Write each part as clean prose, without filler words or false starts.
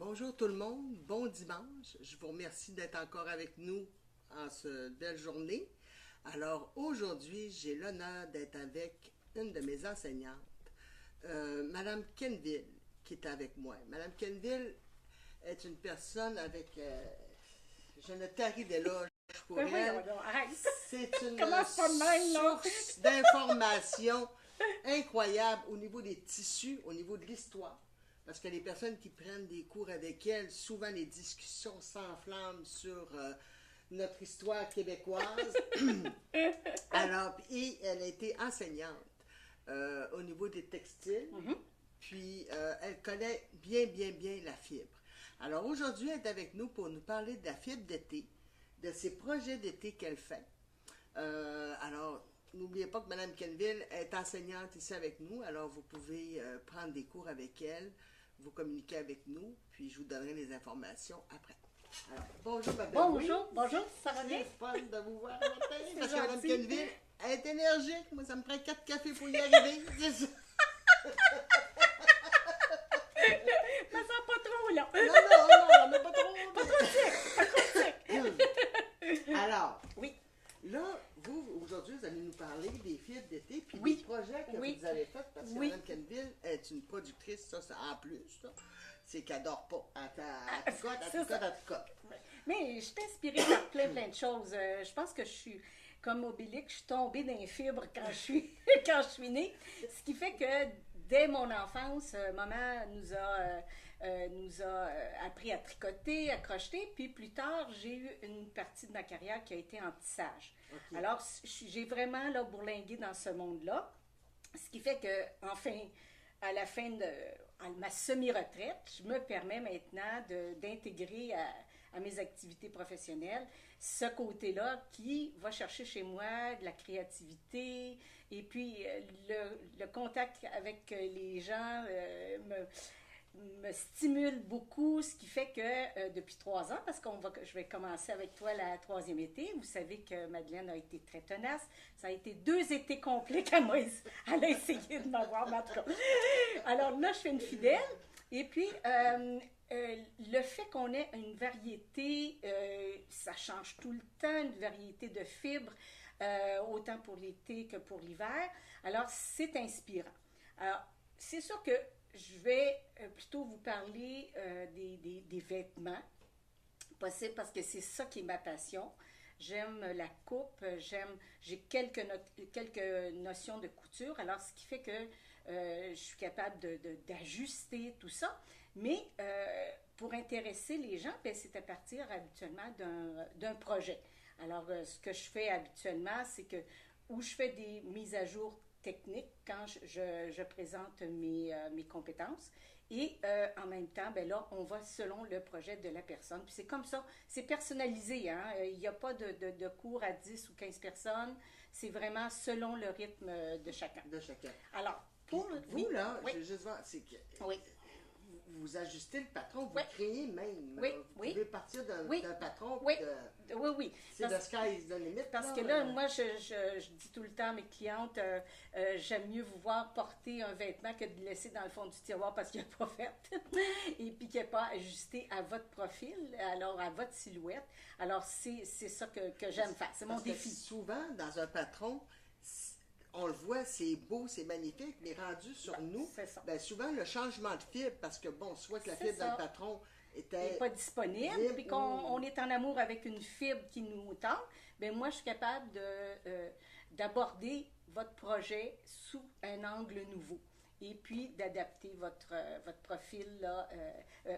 Bonjour tout le monde, bon dimanche. Je vous remercie d'être encore avec nous en cette belle journée. Alors aujourd'hui, j'ai l'honneur d'être avec une de mes enseignantes, Madame Kenville, qui est avec moi. Madame Kenville est une personne avec... je ne taris d'éloges pour Ben voyons elle. donc, arrête. C'est une Commence pas de même, là. source d'informations incroyable au niveau des tissus, au niveau de l'histoire. Parce que les personnes qui prennent des cours avec elle, souvent les discussions s'enflamment sur notre histoire québécoise. Alors, et elle a été enseignante au niveau des textiles. Puis, elle connaît bien la fibre. Alors, aujourd'hui, elle est avec nous pour nous parler de la fibre d'été, de ses projets d'été qu'elle fait. Alors, n'oubliez pas que Mme Kenville est enseignante ici avec nous, alors vous pouvez prendre des cours avec elle, vous communiquer avec nous, puis je vous donnerai les informations après. Alors, bonjour, Mme Bonjour, ça va bien? C'est fun de vous voir ce matin, parce que Mme gentil. Kenville est énergique. Moi, ça me prend 4 cafés pour y arriver. C'est ça. Mais ça pas trop, là. Non, mais pas trop. Pas trop sec. Alors, Oui, là, vous, aujourd'hui, vous allez nous parler des fibres d'été, puis Oui. des projets que Oui. vous avez faits, parce que Oui. Mme Kenville est une productrice, ça, c'est en plus, ça. C'est qu'elle dort pas. Elle c'est ça. tricote. mais je suis inspirée par plein de choses. Je pense que je suis comme Obélix, je suis tombée dans les fibres quand quand je suis née. Ce qui fait que dès mon enfance, maman nous a appris à tricoter, à crocheter. Puis plus tard, j'ai eu une partie de ma carrière qui a été en tissage. OK. Alors, j'ai vraiment là, bourlingué dans ce monde-là. Ce qui fait que, enfin, à la fin de à ma semi-retraite, je me permets maintenant d'intégrer à mes activités professionnelles ce côté-là qui va chercher chez moi de la créativité et puis le contact avec les gens me stimule beaucoup, ce qui fait que depuis 3 ans, parce je vais commencer avec toi la 3e été, vous savez que Madeleine a été très tenace, ça a été 2 étés complets qu'elle a essayé de m'avoir, mais en tout cas. Alors là, je fais une fidèle, et puis le fait qu'on ait une variété, ça change tout le temps, une variété de fibres, autant pour l'été que pour l'hiver, alors c'est inspirant. Alors, c'est sûr que je vais plutôt vous parler des vêtements, possible parce que c'est ça qui est ma passion. J'aime la coupe, j'ai quelques notions de couture, alors ce qui fait que je suis capable d'ajuster tout ça. Mais pour intéresser les gens, ben, c'est à partir habituellement d'un projet. Alors, ce que je fais habituellement, c'est que où je fais des mises à jour techniques quand je présente mes compétences. Et en même temps, ben là, on va selon le projet de la personne. Puis c'est comme ça, c'est personnalisé. Hein? Il n'y a pas de cours à 10 ou 15 personnes. C'est vraiment selon le rythme de chacun. De chacun. Alors, Puis pour vous, oui, là, oui, je veux juste voir, c'est que oui, vous ajustez le patron, vous Oui. créez même. Oui, Vous oui. pouvez partir d'un Oui. patron, Oui. puis oui. c'est the sky is the limit. Parce que là, moi, je dis tout le temps à mes clientes, j'aime mieux vous voir porter un vêtement que de le laisser dans le fond du tiroir parce qu'il n'est pas fait et puis qu'il n'est pas ajusté à votre profil, alors à votre silhouette. Alors, c'est ça que j'aime faire. C'est mon Parce que défi. souvent, dans un patron, on le voit, c'est beau, c'est magnifique, mais rendu sur nous, c'est ça. ben souvent le changement de fibre, parce que bon, soit que la C'est fibre ça. dans le patron N'est était pas disponible, libre puis qu'on est en amour avec une fibre qui nous tente, bien moi, je suis capable d'aborder votre projet sous un angle nouveau. Et puis d'adapter votre profil, là,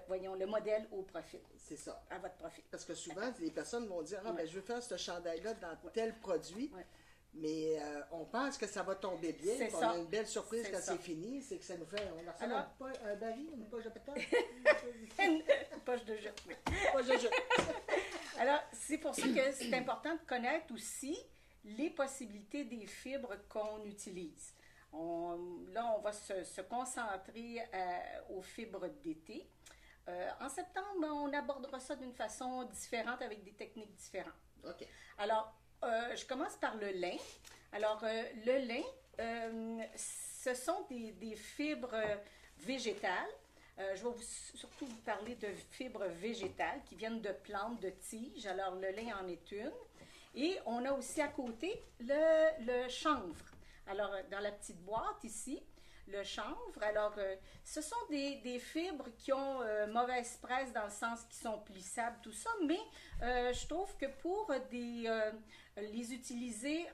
voyons, le modèle au profil, c'est ça. à votre profil. Parce que souvent, les personnes vont dire, ah, ben, je veux faire ce chandail-là dans tel produit, Ouais. mais on pense que ça va tomber bien, C'est puis on ça. a une belle surprise C'est quand ça. c'est fini, c'est que ça nous fait, on a reçu Alors- un baril, une poche de pétard, Une poche de jeu. Oui. poche de jeu. Alors, c'est pour ça que c'est important de connaître aussi les possibilités des fibres qu'on utilise. Là, on va se concentrer aux fibres d'été. En septembre, on abordera ça d'une façon différente avec des techniques différentes. OK. Alors, je commence par le lin. Alors, le lin, ce sont des fibres végétales. Je vais surtout vous parler de fibres végétales qui viennent de plantes, de tiges. Alors, le lin en est une. Et on a aussi à côté le chanvre. Alors, dans la petite boîte ici, le chanvre. Alors, ce sont des fibres qui ont mauvaise presse dans le sens qu'ils sont plissables, tout ça, mais je trouve que pour les utiliser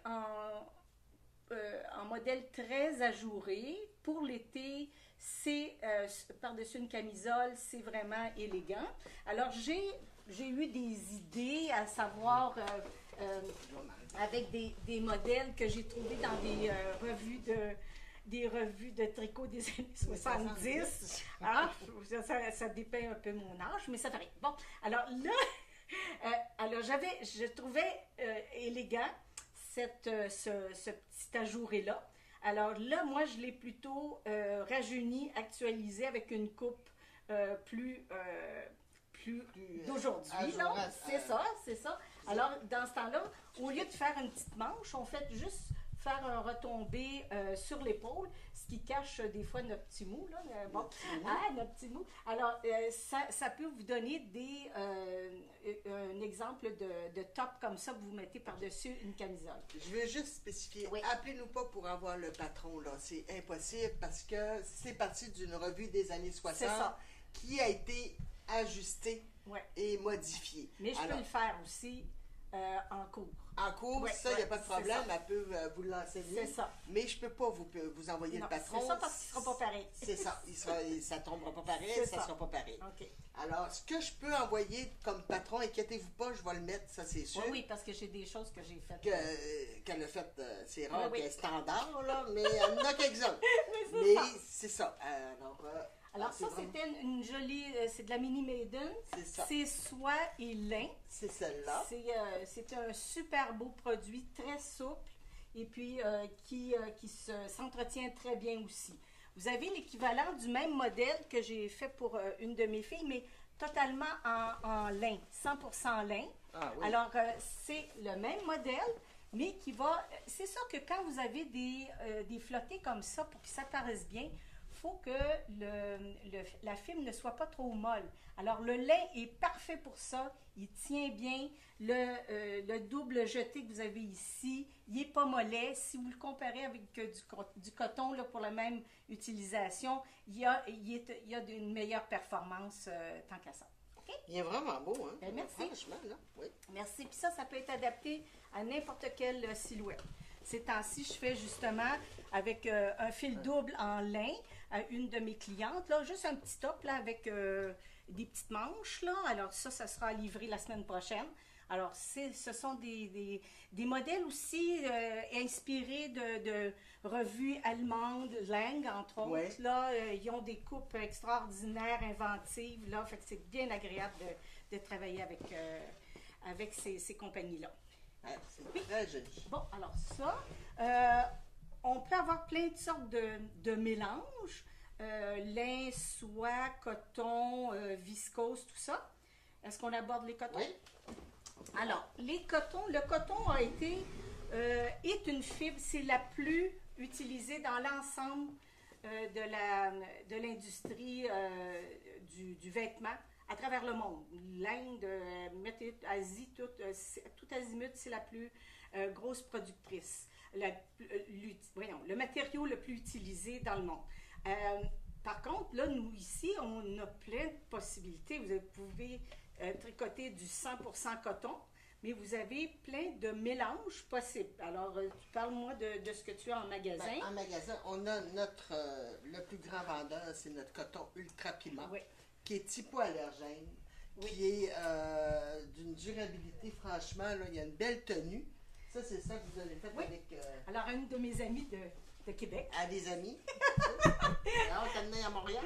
en modèle très ajouré, pour l'été, c'est par-dessus une camisole, c'est vraiment élégant. Alors, j'ai eu des idées, à savoir avec des modèles que j'ai trouvés dans des revues de tricot des années 70. Ah, ça dépeint un peu mon âge, mais ça fait rien. Bon, alors là, je trouvais élégant ce petit ajouré-là. Alors là, moi, je l'ai plutôt rajeuni, actualisé avec une coupe plus d'aujourd'hui. C'est ça. Alors, dans ce temps-là, au lieu de faire une petite manche, on fait juste faire un retombé sur l'épaule, ce qui cache des fois notre petit mou. Là, notre petit mou. Alors, ça peut vous donner un exemple de top comme ça que vous mettez par-dessus une camisole. Je veux juste spécifier, appelez-nous pas pour avoir le patron, là. C'est impossible parce que c'est parti d'une revue des années 60 qui a été ajustée et modifiée. Mais je peux le faire aussi en cours. En cours, ça, il n'y a pas de problème, elle peut vous l'enseigner. C'est ça. Mais je ne peux pas vous envoyer le patron. C'est ça parce qu'il ne sera pas pareil. C'est ça. Ça ne tombera pas pareil, ça ne sera pas pareil. Okay. Alors, ce que je peux envoyer comme patron, inquiétez-vous pas, je vais le mettre, ça c'est sûr. Oui, parce que j'ai des choses que j'ai faites. Qu'elle a faites, c'est rare qu'elle est standard, là, mais elle en a quelques-uns. Mais c'est ça. Alors ça, c'était une jolie, c'est de la Mini Maiden. C'est ça. C'est soie et lin. C'est celle-là. C'est un super beau produit, très souple et puis qui s'entretient très bien aussi. Vous avez l'équivalent du même modèle que j'ai fait pour une de mes filles, mais totalement en lin, 100% lin. Ah, oui. Alors, c'est le même modèle, mais qui va... C'est sûr que quand vous avez des flottés comme ça, pour que ça paraisse bien, il faut que la fibre ne soit pas trop molle. Alors, le lin est parfait pour ça. Il tient bien. Le double jeté que vous avez ici, il n'est pas mollet. Si vous le comparez avec du coton là, pour la même utilisation, il y a une meilleure performance tant qu'à ça. Okay? Il est vraiment beau, hein? Ben, merci. Franchement, là, oui. Merci. Puis ça peut être adapté à n'importe quelle silhouette. Ces temps-ci, je fais justement avec un fil double en lin à une de mes clientes, là, juste un petit top là, avec des petites manches. Là. Alors ça sera livré la semaine prochaine. Alors, ce sont des modèles aussi inspirés de revues allemandes, Lang, entre autres. Ouais. Là, ils ont des coupes extraordinaires, inventives. Là, fait que c'est bien agréable de travailler avec ces compagnies-là. C'est très joli. Bon, alors ça, on peut avoir plein de sortes de mélanges. Lin, soie, coton, viscose, tout ça. Est-ce qu'on aborde les cotons? Oui. Alors, le coton est une fibre, c'est la plus utilisée dans l'ensemble de l'industrie du vêtement à travers le monde. L'Inde, Asie, tout azimut, c'est la plus grosse productrice. Le matériau le plus utilisé dans le monde. Par contre, là, nous, ici, on a plein de possibilités. Vous pouvez tricoter du 100% coton, mais vous avez plein de mélanges possibles. Alors, parle-moi de ce que tu as en magasin. Ben, en magasin, on a le plus grand vendeur, c'est notre coton Ultra Piment, qui est hypoallergène, qui est d'une durabilité, franchement, là, il y a une belle tenue. Ça, c'est ça que vous avez fait avec... Alors, une de mes amies de Québec. À des amis. Alors, t'as amené à Montréal.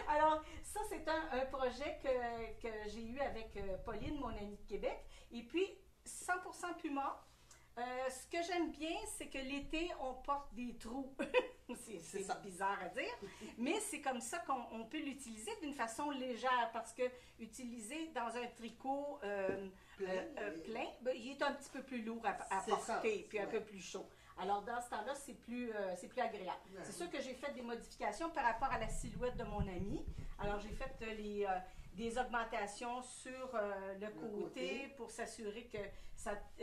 Alors, ça, c'est un projet que j'ai eu avec Pauline, mon amie de Québec. Et puis, 100% Puma. Ce que j'aime bien, c'est que l'été, on porte des trous. c'est bizarre à dire, mais c'est comme ça qu'on peut l'utiliser d'une façon légère parce que utilisé dans un tricot plein, ben, il est un petit peu plus lourd à porter puis un peu plus chaud. Alors, dans ce temps-là, c'est plus agréable. C'est sûr que j'ai fait des modifications par rapport à la silhouette de mon ami. Alors, j'ai fait des augmentations sur le côté pour s'assurer que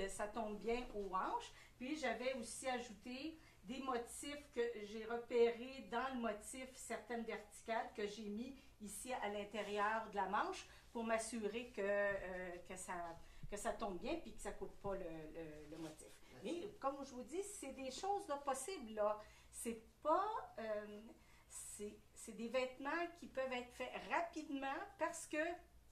ça tombe bien aux hanches. Puis, j'avais aussi ajouté des motifs que j'ai repérés dans le motif, certaines verticales que j'ai mis ici à l'intérieur de la manche pour m'assurer que ça tombe bien puis que ça ne coupe pas le motif. Mais comme je vous dis, c'est des choses là, possibles. Là. C'est pas... c'est des vêtements qui peuvent être faits rapidement parce que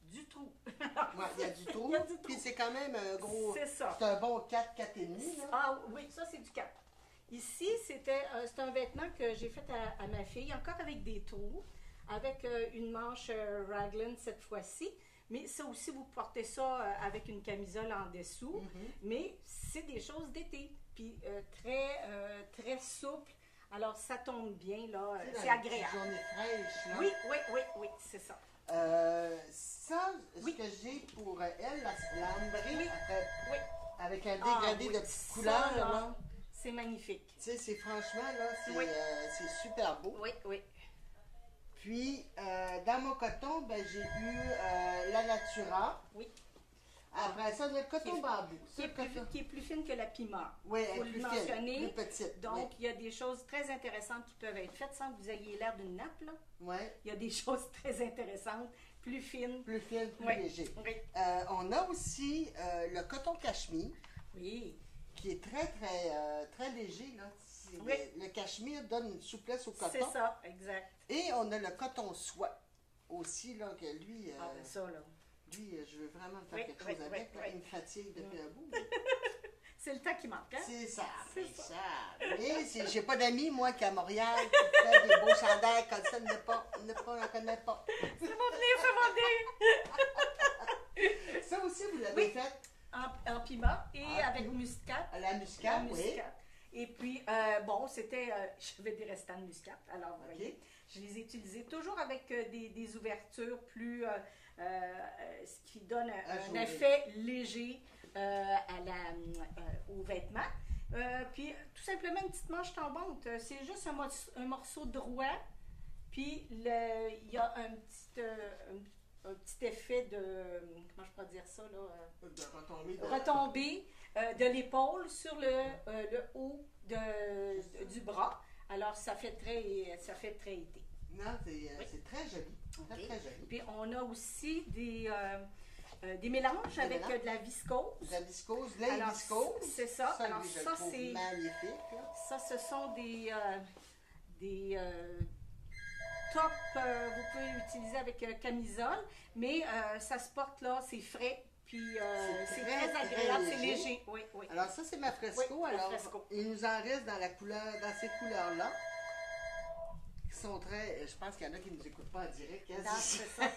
du trou. Il y a du trou. Puis c'est quand même un gros... C'est ça. C'est un bon 4, 4,5. Ah oui, ça c'est du 4. Ici, c'est un vêtement que j'ai fait à ma fille, encore avec des trous, avec une manche raglan cette fois-ci. Mais ça aussi, vous portez ça avec une camisole en dessous. Mais c'est des choses d'été. Puis très souple. Alors, ça tombe bien, là. C'est agréable. Une journée fraîche, là. Oui, c'est ça. Ce que j'ai pour elle, la ambrée, avec un dégradé de petites couleurs, là. C'est magnifique. Tu sais, c'est franchement, là, c'est super beau. Oui. Puis, dans mon coton, ben, j'ai eu la Natura. Oui. Après ça, le coton bambou. Qui est plus fine que la piment. Oui, il faut elle est le plus mentionner. fine, plus petite. Donc, il y a des choses très intéressantes qui peuvent être faites sans que vous ayez l'air d'une nappe. Là. Oui. Il y a des choses très intéressantes, plus fines. Plus fines, plus légères. Oui. On a aussi le coton cachemire. Oui. Qui est très léger. Là. Le cachemire donne une souplesse au coton. C'est ça, exact. Et on a le coton soie aussi, là, que lui... ça, là. Lui, je veux vraiment faire quelque chose avec. Là, il me fatigue depuis un bout. C'est le temps qui manque, hein? C'est ça. Mais j'ai pas d'amis, moi, qui à Montréal, qui fait des beaux chandails comme ça, ne connaît pas. Ça va venir. Ça aussi, vous l'avez fait? En piment et avec muscade. La muscade, oui. Et puis, c'était... j'avais des restants de muscade. Alors, vous voyez, je les ai utilisés toujours avec des ouvertures plus... ce qui donne un effet léger aux vêtements. Puis, tout simplement, une petite manche tombante. C'est juste un morceau droit. Puis, il y a un petit effet de... Comment je pourrais dire ça, là? De retombée de l'épaule sur le haut du bras. Alors, ça fait très été. Non, c'est très joli. Très joli. Puis, on a aussi des mélanges avec de la viscose. De la viscose, la viscose. C'est ça. Alors, ça, c'est magnifique. Ça, ce sont des tops, vous pouvez utiliser avec camisole, mais ça se porte là, c'est frais. Puis c'est très agréable, c'est léger. Oui. Alors ça, c'est ma fresco. Alors, il nous en reste dans ces couleurs-là, qui sont très... Je pense qu'il y en a qui ne nous écoutent pas en direct. Non, c'est ça.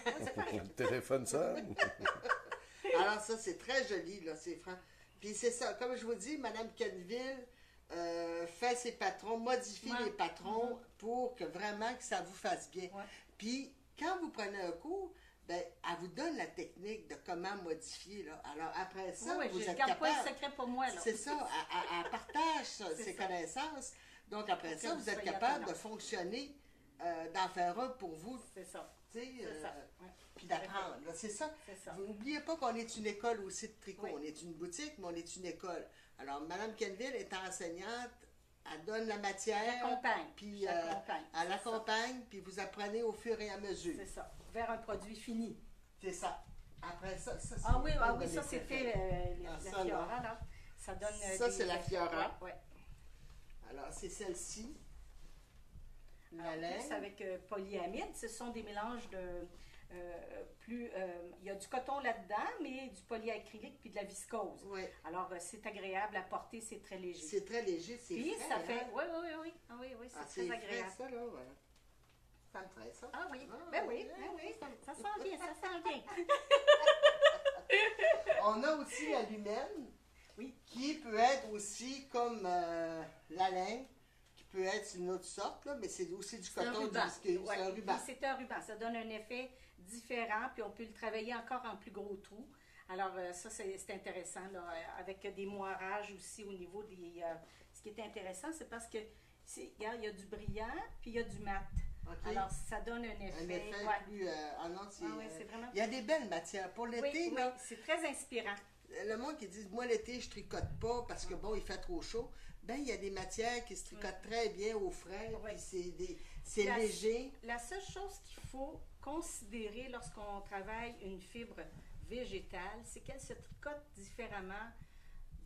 Le téléphone sonne. Alors ça, c'est très joli, là, c'est franc. Puis c'est ça, comme je vous dis, Mme Kenville fait ses patrons, modifie les patrons pour que vraiment que ça vous fasse bien. Ouais. Puis quand vous prenez un cours, ben, elle vous donne la technique de comment modifier. Là. Alors, après ça, vous êtes capable... pas le secret pour moi. C'est ça, elle partage ses connaissances. Donc, après ça, vous êtes capable de fonctionner, d'en faire un pour vous. C'est ça. Puis d'apprendre. C'est ça. Vous n'oubliez pas qu'on est une école aussi de tricot. On est une boutique, mais on est une école. Alors, Mme Kenville est enseignante. Elle donne la matière. L'accompagne. Puis elle accompagne, puis vous apprenez au fur et à mesure. C'est ça. Vers un produit fini. C'est ça. Après ça, c'est... ça c'était la Fiora, là. Ça donne... Ça, c'est la Fiora. Oui. Alors, c'est celle-ci. La laine. Avec polyamide. Ce sont des mélanges de... il y a du coton là-dedans, mais du polyacrylique puis de la viscose. Oui. Alors, c'est agréable à porter, c'est très léger. C'est très léger, c'est frais. Puis, ça fait... Oui. C'est très agréable. C'est frais, ça, là, ouais. Ça me ferait ça. Ah oui, oui. Ça sent bien, ça sent bien. On a aussi la lumelle, qui peut être aussi comme la laine, qui peut être une autre sorte, là, mais c'est aussi du coton, du visqueux. C'est un ruban. C'est un ruban. Ça donne un effet différent, puis on peut le travailler encore en plus gros trous. Alors, ça, c'est intéressant, là, avec des moirages aussi au niveau des... ce qui est intéressant, c'est parce que, regarde, il y a du brillant, puis il y a du mat. OK. Alors, ça donne un effet. Un effet ouais. plus... ah non, c'est... Ah ouais, c'est vraiment... il y a des belles matières. Pour l'été, oui, là, c'est très inspirant. le monde qui dit, moi l'été, je tricote pas parce que bon, il fait trop chaud. Ben, il y a des matières qui se tricotent très bien au frais, Oui. puis c'est léger. La seule chose qu'il faut considérer lorsqu'on travaille une fibre végétale, c'est qu'elle se tricote différemment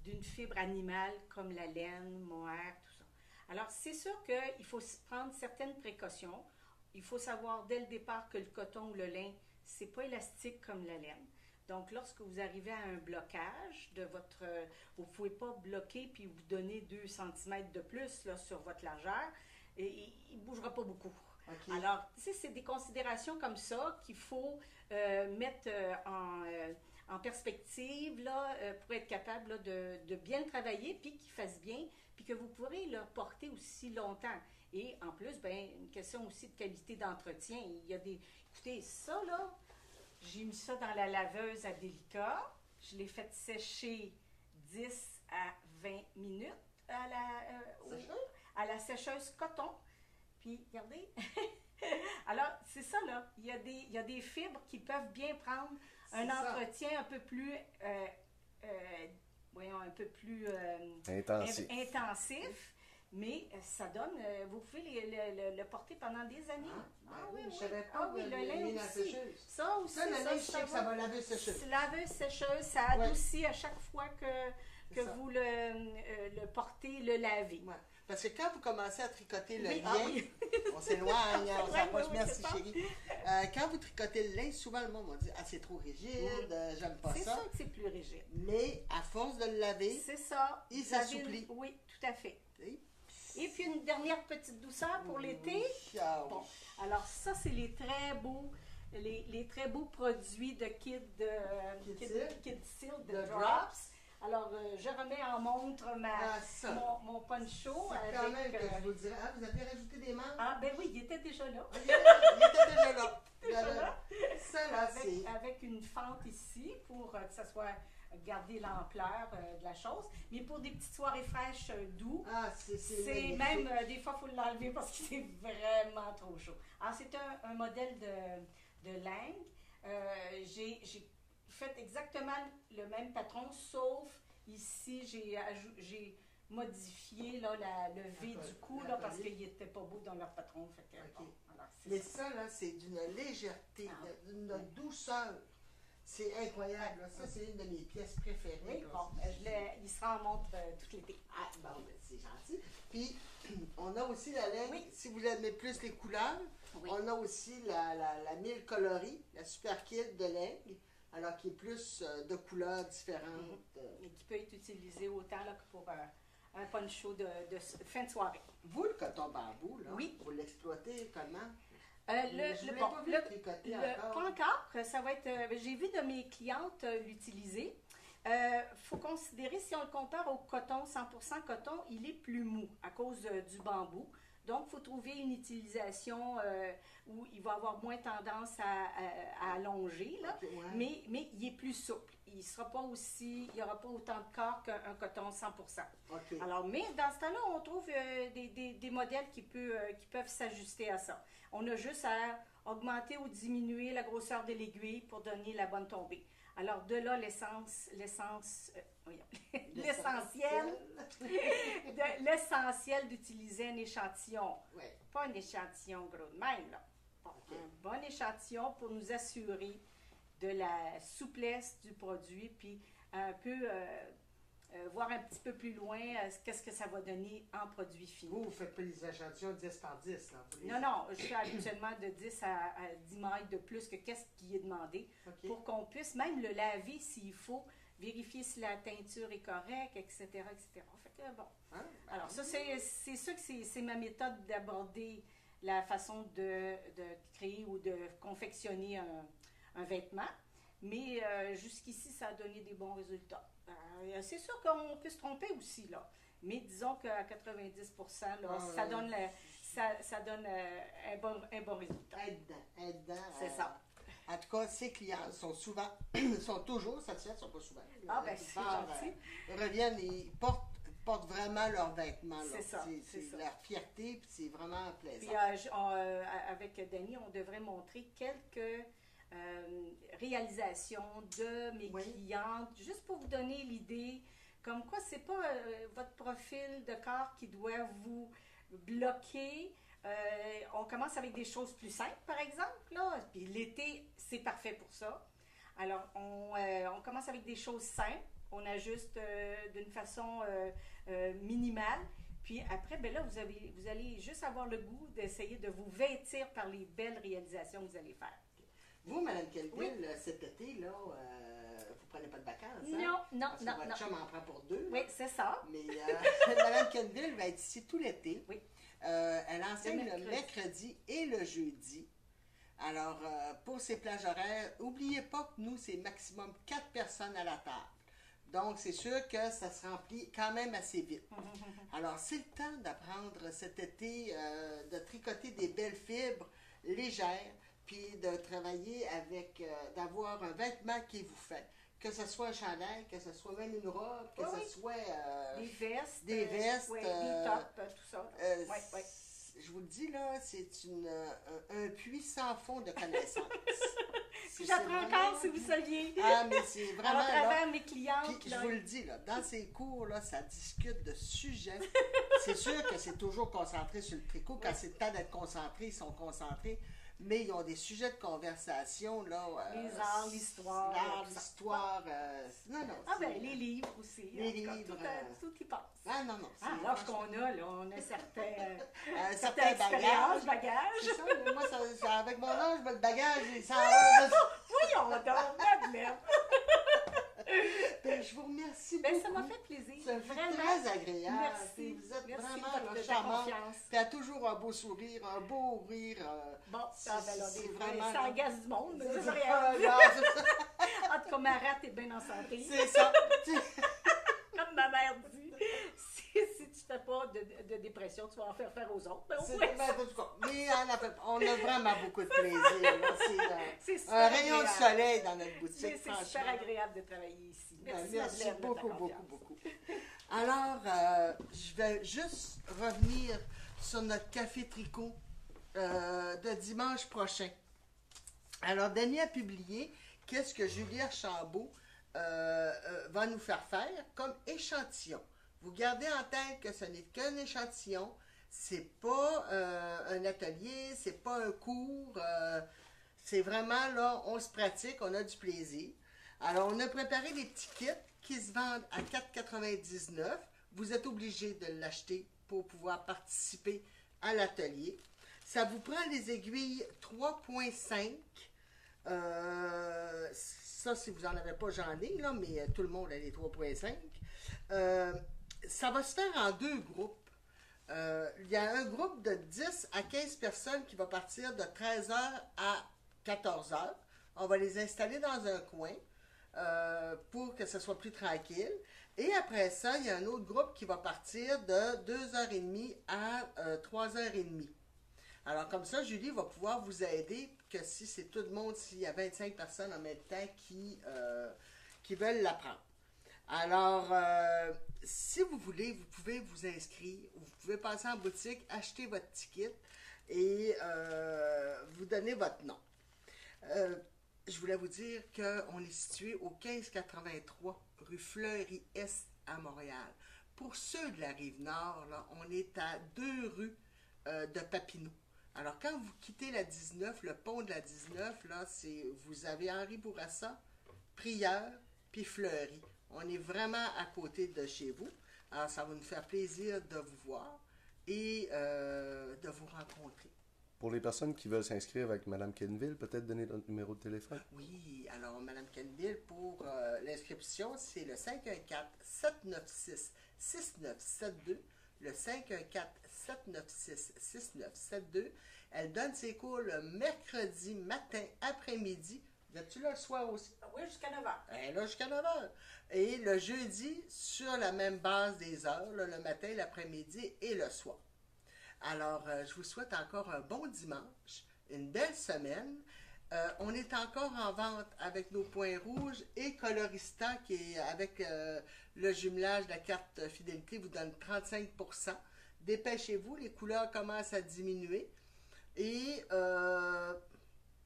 d'une fibre animale comme la laine, mohair, tout ça. Alors, c'est sûr qu'il faut prendre certaines précautions. Il faut savoir dès le départ que le coton ou le lin, c'est pas élastique comme la laine. Donc, lorsque vous arrivez à un blocage de votre... vous ne pouvez pas bloquer puis vous donner 2 cm de plus là, sur votre largeur. Et il ne bougera pas beaucoup. OK. Alors, tu sais, c'est des considérations comme ça qu'il faut mettre en perspective là, pour être capable là, de bien le travailler puis qu'il fasse bien puis que vous pourrez le porter aussi longtemps. Et en plus, ben, une question aussi de qualité d'entretien. Il y a des... Écoutez, ça là... J'ai mis ça dans la laveuse à délicat. Je l'ai fait sécher 10 à 20 minutes à la sécheuse coton. Puis, regardez. Alors, c'est ça, là. Il y a des fibres qui peuvent bien prendre un entretien un peu plus, un peu plus intensif. Mais ça donne, vous pouvez le porter pendant des années. Oui, je ne savais pas le lin aussi. Ça aussi, le lin, je sais que ça va laver sécheuse. Laver sécheuse, ça adoucit à chaque fois que vous le portez, le lavez. Ouais. Parce que quand vous commencez à tricoter le lin, oui. on s'éloigne, on s'approche, merci c'est chérie. Quand vous tricotez le lin, souvent le monde va dire « Ah, c'est trop rigide, j'aime pas ça. » C'est sûr que c'est plus rigide. Mais à force de le laver, c'est ça. Il s'assouplit. Oui, tout à fait. Oui. Et puis une dernière petite douceur pour l'été. Bon, alors ça, c'est les très beaux produits de Kid Seal, de Drops. Alors, je remets en montre mon poncho. C'est quand même que je vous dirais. Ah, vous avez rajouté des manches? Ah, ben oui, il était déjà là. Il était déjà là. Ça, là, c'est... Avec une fente ici pour que ça soit... garder l'ampleur de la chose. Mais pour des petites soirées fraîches doux, c'est même, des fois, il faut l'enlever parce que c'est vraiment trop chaud. Alors, c'est un modèle de lingue. J'ai fait exactement le même patron, sauf ici, j'ai modifié là, le V du cou là, parce qu'il n'était pas beau dans leur patron. Fait que, bon, alors, mais ça, là, c'est d'une légèreté, d'une douceur. C'est incroyable. Là. Ça, c'est une de mes pièces préférées. Oui, là. bon, il sera en montre tout l'été. Ah, bon, ben, c'est gentil. Puis, on a aussi la laine, oui. Si vous aimez plus les couleurs, on a aussi la mille coloris, la super kit de laine, alors qui est plus de couleurs différentes. Et qui peut être utilisé autant là, que pour un poncho de fin de soirée. Vous, le coton bambou, là, oui. vous l'exploitez comment? Pas encore. Ça va être. J'ai vu de mes clientes l'utiliser. Faut considérer, si on le compare au coton, 100% coton, il est plus mou à cause du bambou. Donc, il faut trouver une utilisation où il va avoir moins tendance à allonger, là. Okay, ouais. mais il est plus souple. Il n'y aura pas autant de corps qu'un coton 100%. Okay. Alors, mais dans ce temps-là, on trouve des modèles qui peuvent s'ajuster à ça. On a juste à augmenter ou diminuer la grosseur de l'aiguille pour donner la bonne tombée. Alors, de là, l'essentiel d'utiliser un échantillon. Ouais. Pas un échantillon gros de même, là. Bon, okay. Un bon échantillon pour nous assurer de la souplesse du produit, puis un peu voir un petit peu plus loin qu'est-ce que ça va donner en produit fini. Vous ne faites pas les échantillons 10 par 10, là? Non, je fais habituellement de 10 à 10 mailles de plus que qu'est-ce qui est demandé, okay. Pour qu'on puisse même le laver s'il faut, vérifier si la teinture est correcte, etc., etc. Fait que bon. Alors ça, c'est sûr que c'est ma méthode d'aborder la façon de créer ou de confectionner un vêtement. Mais jusqu'ici, ça a donné des bons résultats. C'est sûr qu'on peut se tromper aussi, là. Mais disons qu'à 90%, là, ça donne, un bon résultat. Aidant. C'est ça. En tout cas, ces clients sont toujours satisfaits, ils ne sont pas souvent. Ah, ben c'est gentil. Ils reviennent, ils portent portent vraiment leurs vêtements. Là. C'est ça, c'est C'est ça. leur fierté, puis c'est vraiment plaisant. Puis avec Dany, on devrait montrer quelques réalisations de mes Oui. clientes, juste pour vous donner l'idée, comme quoi c'est pas votre profil de corps qui doit vous bloquer. On commence avec des choses plus simples, par exemple, là. Puis l'été, c'est parfait pour ça. Alors, on commence avec des choses simples. On ajuste d'une façon minimale. Puis après, ben là, vous allez juste avoir le goût d'essayer de vous vêtir par les belles réalisations que vous allez faire. Vous, Mme Kenville, Oui. Cet été, là, vous prenez pas de vacances, hein? Non, non, Parce que non, votre non. chum en prend pour deux. Oui, c'est ça. Mais Mme Kenville va être ici tout l'été. Oui. Elle enseigne Le le mercredi et le jeudi. Alors, pour ces plages horaires, n'oubliez pas que nous, c'est maximum 4 personnes à la table. Donc, c'est sûr que ça se remplit quand même assez vite. Alors, c'est le temps d'apprendre cet été de tricoter des belles fibres légères, puis de travailler avec, d'avoir un vêtement qui vous fait. Que ce soit un chandail, que ce soit même une robe, que Oui, ce soit... Des vestes. des vestes, oui, des tops, tout ça. Oui, oui. Je vous le dis, là, c'est un puits sans fond de connaissances. Puis j'apprends encore, si vous saviez. Ah, mais c'est vraiment... À travers là, mes clientes. puis, là. je vous le dis, là, dans ces cours, là, ça discute de sujets. C'est sûr que c'est toujours concentré sur le tricot. Quand Oui. c'est le temps d'être concentré, ils sont concentrés. Mais ils ont des sujets de conversation, là. Les arts, l'histoire, L'art, tout ça. l'histoire. Non, non. Ah c'est- ben, les livres aussi. Les en tout cas, livres, tout y passe. Ah, non, non. Ah, c'est l'âge franchement- qu'on a, là, on a certains un certaines certain expériences, bagage. bagages. C'est ça, mais moi, avec mon âge, le bagage, il s'en va. Voyons donc, Madeleine. Ben, je vous remercie Ben, beaucoup. ça m'a fait plaisir. Ça me fait Vraiment. très agréable. Merci. Vous êtes Merci vraiment de là, ta charmante. confiance. Tu as toujours un beau sourire, un beau rire. Bon, c'est- ah, ben là, c'est des fois, vraiment- ça agace du monde. mais C'est ça, ça, rien. là, c'est ça. En tout cas, ma rate est bien en santé. C'est ça. Comme ma mère dit, si tu fais pas de dépression, tu vas en faire aux autres. Ben, C'est- ouais, ben, en tout cas, mais on a vraiment beaucoup de plaisir. là. c'est C'est super un rayon de agréable. soleil dans notre Mais boutique, c'est super franchement. agréable de travailler ici. Ben, Merci, merci Madeleine, de ta beaucoup, confiance. beaucoup. Alors, je vais juste revenir sur notre café tricot de dimanche prochain. Alors, Dany a publié qu'est-ce que Julie Archambault va nous faire comme échantillon. Vous gardez en tête que ce n'est qu'un échantillon, c'est pas un atelier, c'est pas un cours, c'est vraiment là, on se pratique, on a du plaisir. Alors, on a préparé des petits kits qui se vendent à 4,99. Vous êtes obligé de l'acheter pour pouvoir participer à l'atelier. Ça vous prend les aiguilles 3,5. Ça, si vous n'en avez pas, j'en ai, là, mais tout le monde a les 3,5. Ça va se faire en 2 groupes. Il y a un groupe de 10 à 15 personnes qui va partir de 13h à 14h. On va les installer dans un coin pour que ce soit plus tranquille. Et après ça, il y a un autre groupe qui va partir de 2h30 à 3h30. Alors comme ça, Julie va pouvoir vous aider, que si c'est tout le monde, s'il y a 25 personnes en même temps qui veulent l'apprendre. Alors, si vous voulez, vous pouvez vous inscrire, vous pouvez passer en boutique, acheter votre ticket et vous donner votre nom. Je voulais vous dire qu'on est situé au 1583 rue Fleury-Est à Montréal. Pour ceux de la Rive-Nord, là, on est à 2 rues de Papineau. Alors, quand vous quittez la 19, le pont de la 19, là, vous avez Henri Bourassa, Prieur, puis Fleury. On est vraiment à côté de chez vous. Alors, ça va nous faire plaisir de vous voir et de vous rencontrer. Pour les personnes qui veulent s'inscrire avec Mme Kenville, peut-être donner notre numéro de téléphone. Oui, alors Mme Kenville, pour l'inscription, c'est le 514-796-6972. Le 514-796-6972. Elle donne ses cours le mercredi matin, après-midi. Êtes-tu là le soir aussi? Oui, jusqu'à 9h. Elle est là jusqu'à 9h. Et le jeudi, sur la même base des heures, là, le matin, l'après-midi et le soir. Alors, je vous souhaite encore un bon dimanche, une belle semaine. On est encore en vente avec nos points rouges et Colorista qui est avec le jumelage de la carte fidélité vous donne 35%. Dépêchez-vous, les couleurs commencent à diminuer. Et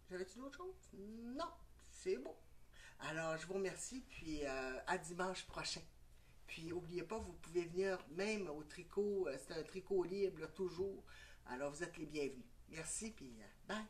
j'avais-tu d'autres choses? Non, c'est bon. Alors, je vous remercie, puis à dimanche prochain. Puis, n'oubliez pas, vous pouvez venir même au tricot. C'est un tricot libre, là, toujours. Alors, vous êtes les bienvenus. Merci, puis bye.